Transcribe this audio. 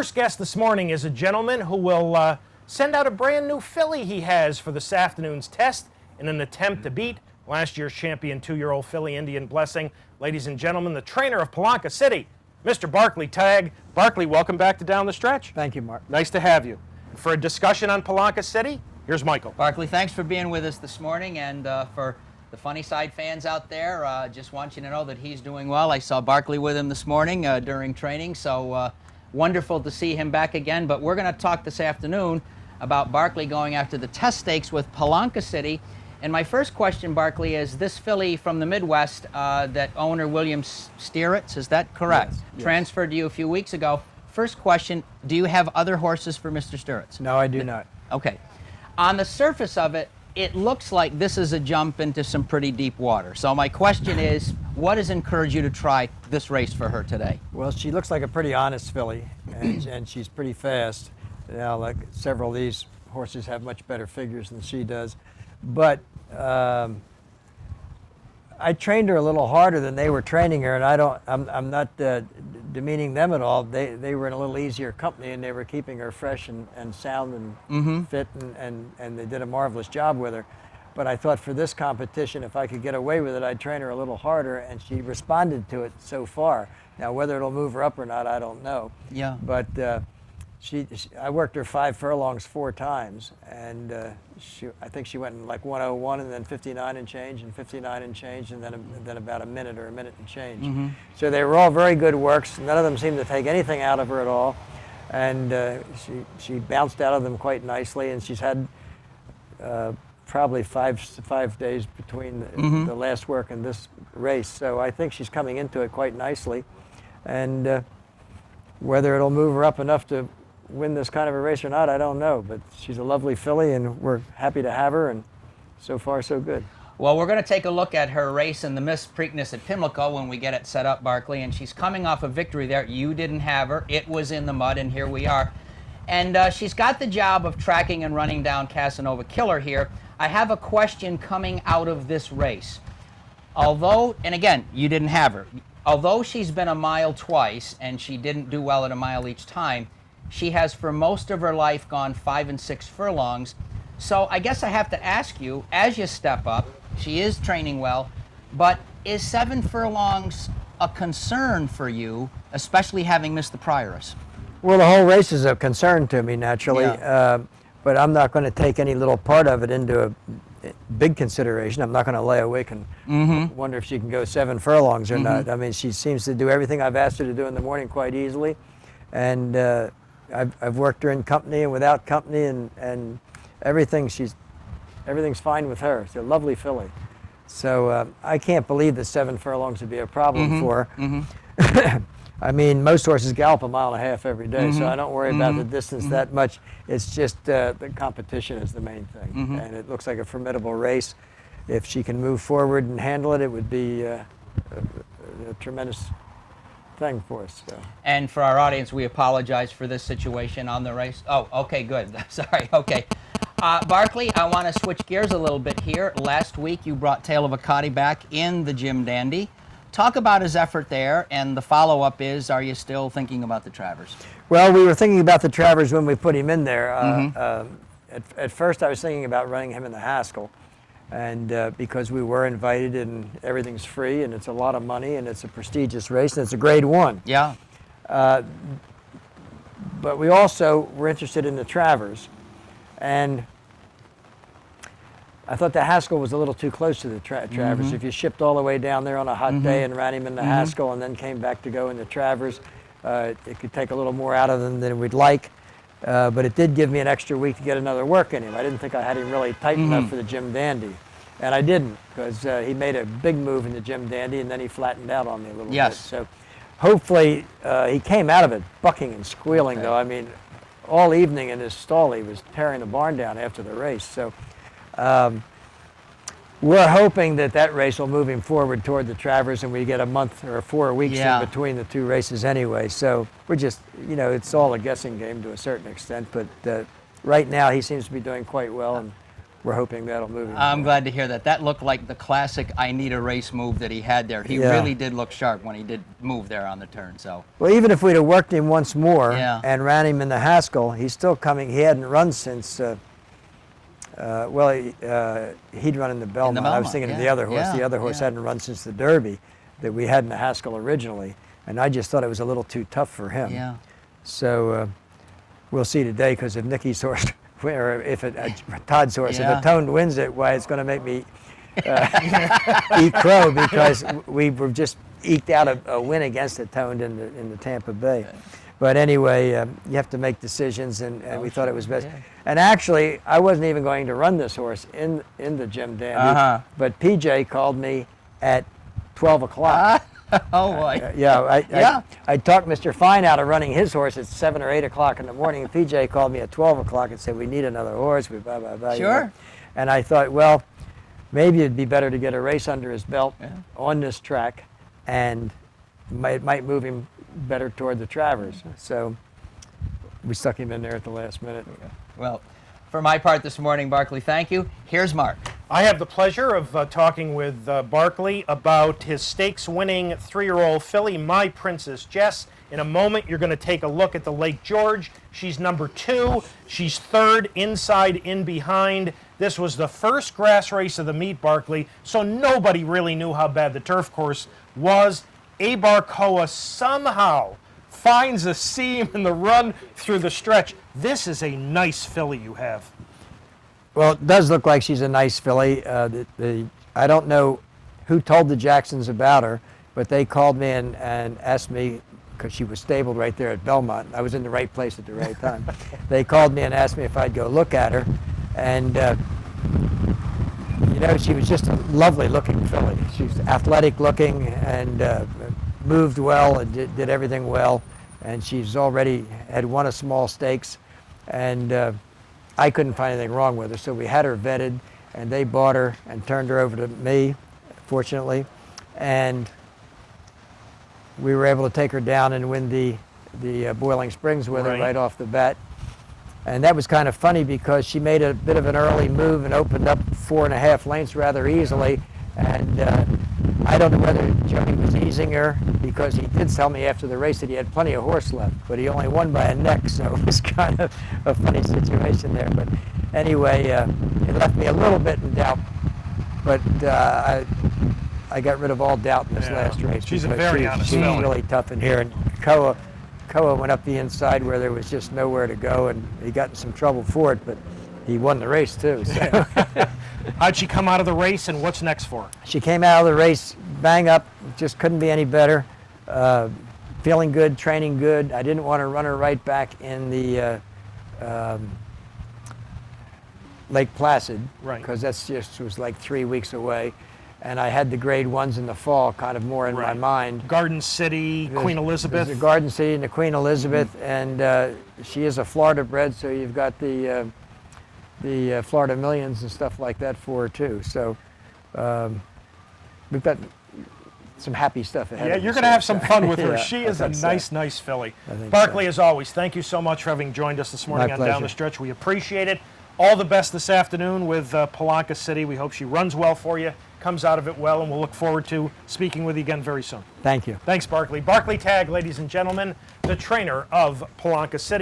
first guest this morning is a gentleman who will send out a brand new filly he has for this afternoon's test in an attempt to beat last year's champion 2-year-old filly Indian Blessing. Ladies and gentlemen, the trainer of Palanca City, Mr. Barkley Tagg. Barkley, welcome back to Down the Stretch. Thank you, Mark. Nice to have you. For a discussion on Palanca City, here's Michael. Barkley, thanks for being with us this morning, and for the Funny Side fans out there, just want you to know that he's doing well. I saw Barkley with him this morning during training, so wonderful to see him back again. But we're going to talk this afternoon about Barkley going after the test stakes with Palanca City. And my first question, Barkley, is this filly from the Midwest that owner William Stieritz, is that correct? Yes. Transferred to you a few weeks ago. First question, do you have other horses for Mr. Stieritz? No, I do not. Okay. On the surface of it, it looks like this is a jump into some pretty deep water. So my question is, what has encouraged you to try this race for her today? Well, she looks like a pretty honest filly, and she's pretty fast. Now, like several of these horses have much better figures than she does. But I trained her a little harder than they were training her, and I'm not demeaning them at all. They were in a little easier company, and they were keeping her fresh and sound and fit, and they did a marvelous job with her. But I thought for this competition, if I could get away with it, I'd train her a little harder, and she responded to it so far. Now, whether it'll move her up or not, I don't know. Yeah. But I worked her 5 furlongs 4 times, and I think she went in like 101 and then 59 and change and 59 and change and then about a minute or a minute and change. So they were all very good works. None of them seemed to take anything out of her at all, and she bounced out of them quite nicely, and she's had probably five days between the last work and this race. So I think she's coming into it quite nicely, and whether it'll move her up enough to win this kind of a race or not, I don't know, but she's a lovely filly, and we're happy to have her, and so far so good. Well, we're going to take a look at her race in the Miss Preakness at Pimlico when we get it set up, Barkley, and she's coming off a victory there. You didn't have her. It was in the mud, and here we are. And she's got the job of tracking and running down Casanova Killer here. I have a question coming out of this race. Although, and again, you didn't have her. Although she's been a mile twice, and she didn't do well at a mile each time, she has for most of her life gone 5 and 6 furlongs. So I guess I have to ask you, as you step up, she is training well, but is 7 furlongs a concern for you, especially having missed the Prioress? Well, the whole race is a concern to me, naturally, Yeah. but I'm not going to take any little part of it into a big consideration. I'm not going to lay awake and wonder if she can go 7 furlongs or not. I mean, she seems to do everything I've asked her to do in the morning quite easily, and I've worked her in company and without company, and everything's fine with her. She's a lovely filly. So I can't believe that 7 furlongs would be a problem for her. I mean, most horses gallop 1.5 miles every day, so I don't worry about the distance that much. It's just the competition is the main thing, and it looks like a formidable race. If she can move forward and handle it, it would be a tremendous thing for us. So. And for our audience, we apologize for this situation on the race. Oh, okay, good. Sorry, okay. Barkley, I want to switch gears a little bit here. Last week, you brought Tale of a Cotty back in the Jim Dandy. Talk about his effort there, and the follow-up is, are you still thinking about the Travers? Well, we were thinking about the Travers when we put him in there. At first, I was thinking about running him in the Haskell, and because we were invited and everything's free and it's a lot of money and it's a prestigious race and it's a grade 1. Yeah. But we also were interested in the Travers, and I thought the Haskell was a little too close to the Travers. If you shipped all the way down there on a hot day and ran him in the Haskell and then came back to go in the Travers, it could take a little more out of them than we'd like. But it did give me an extra week to get another work in him. I didn't think I had him really tight enough for the Jim Dandy. And I didn't, because he made a big move in the Jim Dandy, and then he flattened out on me a little bit. So hopefully he came out of it bucking and squealing, though. I mean, all evening in his stall, he was tearing the barn down after the race. So we're hoping that race will move him forward toward the Travers, and we get a month or 4 weeks in between the 2 races anyway. So we're just, it's all a guessing game to a certain extent. But right now he seems to be doing quite well, and we're hoping that'll move him. I'm glad to hear that. That looked like the classic I need a race move that he had there. He Yeah. really did look sharp when he did move there on the turn. So Well, even if we'd have worked him once more Yeah. and ran him in the Haskell, he's still coming. He hadn't run since, he'd run in the Belmont. I was Belmont, thinking of yeah, the other horse. yeah, The other horse yeah. hadn't run since the Derby that we had in the Haskell originally. And I just thought it was a little too tough for him. yeah. So we'll see today, because if Nicky's horse, or if Todd's horse, Yeah. if a Toned wins it, why, it's going to make me eat crow, because we were just eked out a win against a Toned in the Tampa Bay. But anyway, you have to make decisions, and we thought it was best. yeah. And actually, I wasn't even going to run this horse in the Jim Dandy, Uh-huh. but PJ called me at 12 o'clock. Oh boy. Yeah, I talked Mr. Fine out of running his horse at 7 or 8 o'clock in the morning. And PJ called me at 12 o'clock and said, we need another horse. We blah, blah, blah. Sure. And I thought, well, maybe it'd be better to get a race under his belt on this track, and it might move him better toward the Travers. So we stuck him in there at the last minute. Well, for my part this morning, Barkley, thank you. Here's Mark. I have the pleasure of talking with Barkley about his stakes-winning 3-year-old filly, My Princess Jess. In a moment, you're going to take a look at the Lake George. She's number 2. She's 3rd, inside, in behind. This was the first grass race of the meet, Barkley, so nobody really knew how bad the turf course was. Abarcoa somehow finds a seam in the run through the stretch. This is a nice filly you have. Well, it does look like she's a nice filly. I don't know who told the Jacksons about her, but they called me and asked me, because she was stabled right there at Belmont. I was in the right place at the right time. They called me and asked me if I'd go look at her. And, she was just a lovely looking filly. She was athletic looking and moved well and did everything well. And she's already had won a small stakes. And I couldn't find anything wrong with her. So we had her vetted, and they bought her and turned her over to me, fortunately. And we were able to take her down and win the Boiling Springs with her right off the bat. And that was kind of funny, because she made a bit of an early move and opened up 4.5 lengths rather easily. And I don't know whether Joey was easing her, because he did tell me after the race that he had plenty of horse left, but he only won by a neck, so it was kind of a funny situation there. But anyway, it left me a little bit in doubt, but I got rid of all doubt in this last race. She's a because very honest She's filly. really tough in here, and Koa went up the inside where there was just nowhere to go, and he got in some trouble for it, but he won the race too. So. How'd she come out of the race, and what's next for her? She came out of the race bang up, just couldn't be any better. Feeling good, training good. I didn't want to run her right back in the Lake Placid, because that's just was like 3 weeks away. And I had the grade 1s in the fall kind of more in my mind. Garden City, Queen Elizabeth. There's the Garden City and the Queen Elizabeth, and she is a Florida bred, so you've got the Florida Millions and stuff like that for her too. So we've got some happy stuff ahead. Yeah, of you're us. going to have some fun with her. Yeah, She I is a think so. nice filly. I think Barkley, so. as always, thank you so much for having joined us this morning My on Down pleasure. the Stretch. We appreciate it. All the best this afternoon with Polanca City. We hope she runs well for you, comes out of it well, and we'll look forward to speaking with you again very soon. Thank you. Thanks, Barkley. Barkley Tagg, ladies and gentlemen, the trainer of Polanca City.